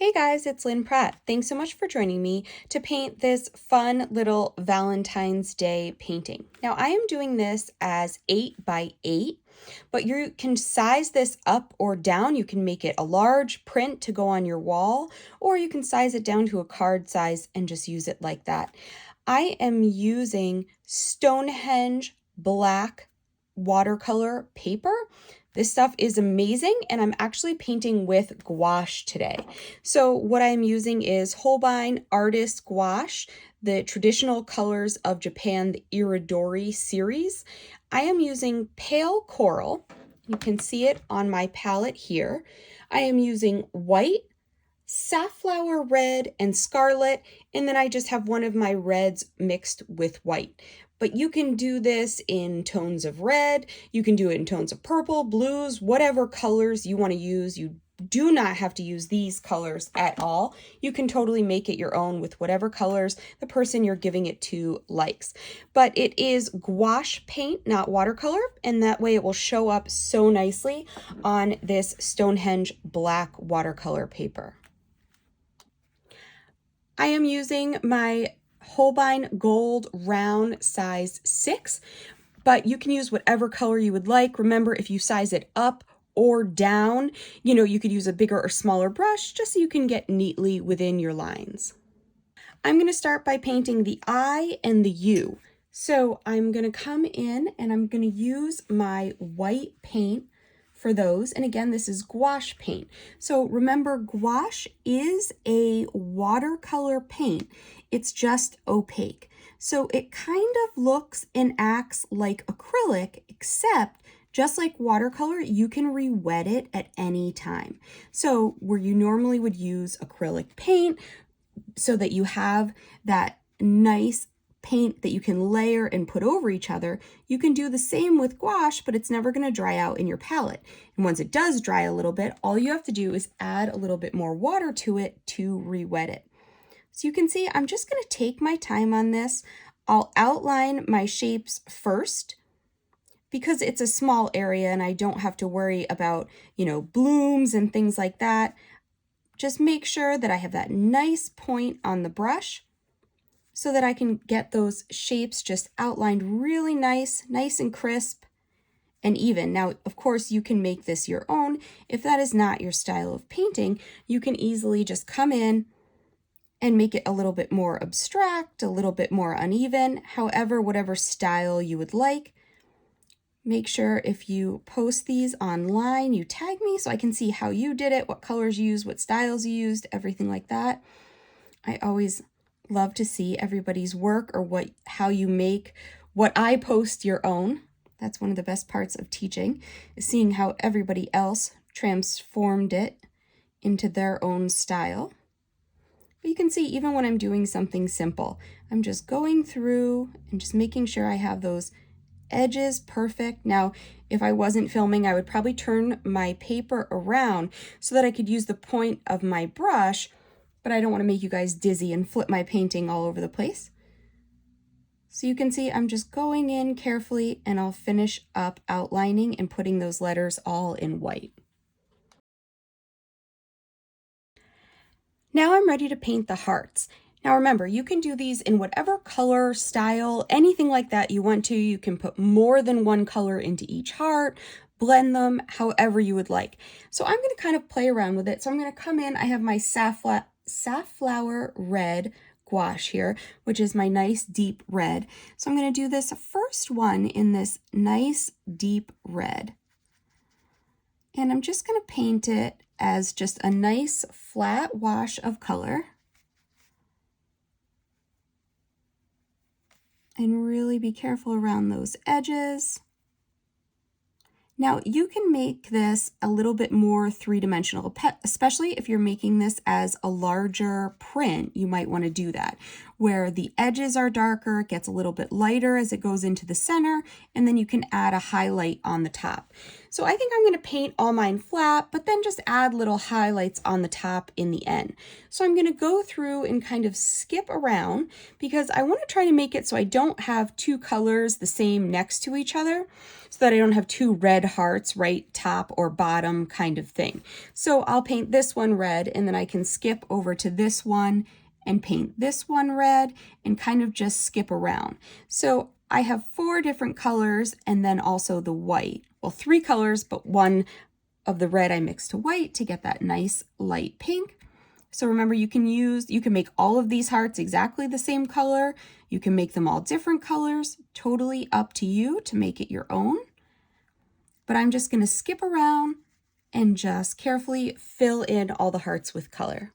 Hey guys, it's Lynn Pratt. Thanks so much for joining me to paint this fun little Valentine's Day painting. Now I am doing this as 8 by 8, but you can size this up or down. You can make it a large print to go on your wall, or you can size it down to a card size and just use it like that. I am using Stonehenge black watercolor paper. This stuff is amazing, and I'm actually painting with gouache today. So what I'm using is Holbein Artist Gouache, the traditional colors of Japan, the Iridori series. I am using pale coral. You can see it on my palette here. I am using white, safflower red, and scarlet, and then I just have one of my reds mixed with white. But you can do this in tones of red, you can do it in tones of purple, blues, whatever colors you want to use. You do not have to use these colors at all. You can totally make it your own with whatever colors the person you're giving it to likes. But it is gouache paint, not watercolor, and that way it will show up so nicely on this Stonehenge black watercolor paper. I am using my Holbein Gold Round size 6, but you can use whatever color you would like. Remember, if you size it up or down, you could use a bigger or smaller brush just so you can get neatly within your lines. I'm going to start by painting the I and the U. So I'm going to come in and I'm going to use my white paint for those. And again, this is gouache paint. So remember, gouache is a watercolor paint. It's just opaque. So it kind of looks and acts like acrylic, except just like watercolor, you can re-wet it at any time. So where you normally would use acrylic paint so that you have that nice paint that you can layer and put over each other, you can do the same with gouache, but it's never going to dry out in your palette. And once it does dry a little bit, all you have to do is add a little bit more water to it to re-wet it. So you can see I'm just going to take my time on this. I'll outline my shapes first because it's a small area and I don't have to worry about, blooms and things like that. Just make sure that I have that nice point on the brush so that I can get those shapes just outlined really nice and crisp and even. Now, of course, you can make this your own. If that is not your style of painting, you can easily just come in and make it a little bit more abstract, a little bit more uneven, however, whatever style you would like. Make sure if you post these online, you tag me so I can see how you did it, what colors you used, what styles you used, everything like that. I always love to see everybody's work or how you make what I post your own. That's one of the best parts of teaching, is seeing how everybody else transformed it into their own style. But you can see even when I'm doing something simple, I'm just going through and just making sure I have those edges perfect. Now, if I wasn't filming, I would probably turn my paper around so that I could use the point of my brush, but I don't want to make you guys dizzy and flip my painting all over the place. So you can see I'm just going in carefully and I'll finish up outlining and putting those letters all in white. Now I'm ready to paint the hearts. Now remember, you can do these in whatever color, style, anything like that you want to. You can put more than one color into each heart, blend them however you would like. So I'm going to kind of play around with it. So I'm going to come in, I have my safflower red gouache here, which is my nice deep red. So I'm going to do this first one in this nice deep red. And I'm just going to paint it as just a nice flat wash of color. And really be careful around those edges. Now you can make this a little bit more three-dimensional, especially if you're making this as a larger print, you might want to do that. where the edges are darker, it gets a little bit lighter as it goes into the center, and then you can add a highlight on the top. So I think I'm going to paint all mine flat, but then just add little highlights on the top in the end. So I'm going to go through and kind of skip around because I want to try to make it so I don't have two colors the same next to each other, so that I don't have two red hearts right top or bottom kind of thing. So I'll paint this one red, and then I can skip over to this one and paint this one red and kind of just skip around. So I have 4 different colors and then also the white. Well, 3 colors, but one of the red I mixed to white to get that nice light pink. So remember, you can make all of these hearts exactly the same color. You can make them all different colors, totally up to you to make it your own. But I'm just going to skip around and just carefully fill in all the hearts with color.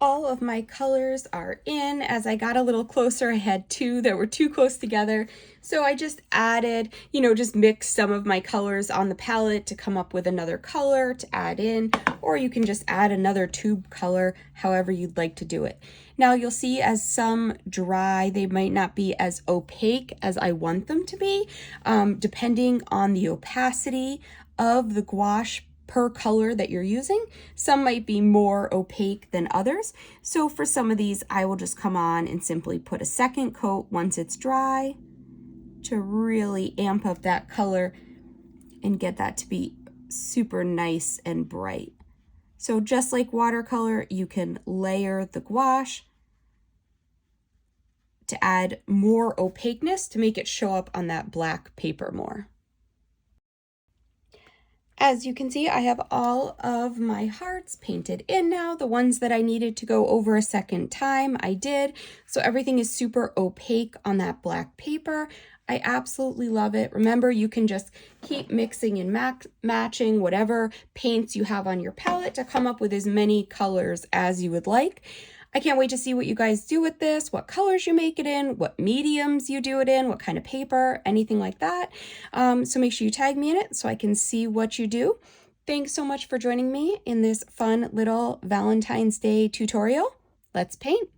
All of my colors are in. As I got a little closer, I had 2 that were too close together. So I just added, just mixed some of my colors on the palette to come up with another color to add in, or you can just add another tube color, however you'd like to do it. Now you'll see as some dry, they might not be as opaque as I want them to be, depending on the opacity of the gouache per color that you're using. Some might be more opaque than others. So for some of these, I will just come on and simply put a second coat once it's dry to really amp up that color and get that to be super nice and bright. So just like watercolor, you can layer the gouache to add more opaqueness to make it show up on that black paper more. As you can see, I have all of my hearts painted in now. The ones that I needed to go over a second time, I did. So everything is super opaque on that black paper. I absolutely love it. Remember, you can just keep mixing and matching whatever paints you have on your palette to come up with as many colors as you would like. I can't wait to see what you guys do with this, what colors you make it in, what mediums you do it in, what kind of paper, anything like that. So make sure you tag me in it so I can see what you do. Thanks so much for joining me in this fun little Valentine's Day tutorial. Let's paint.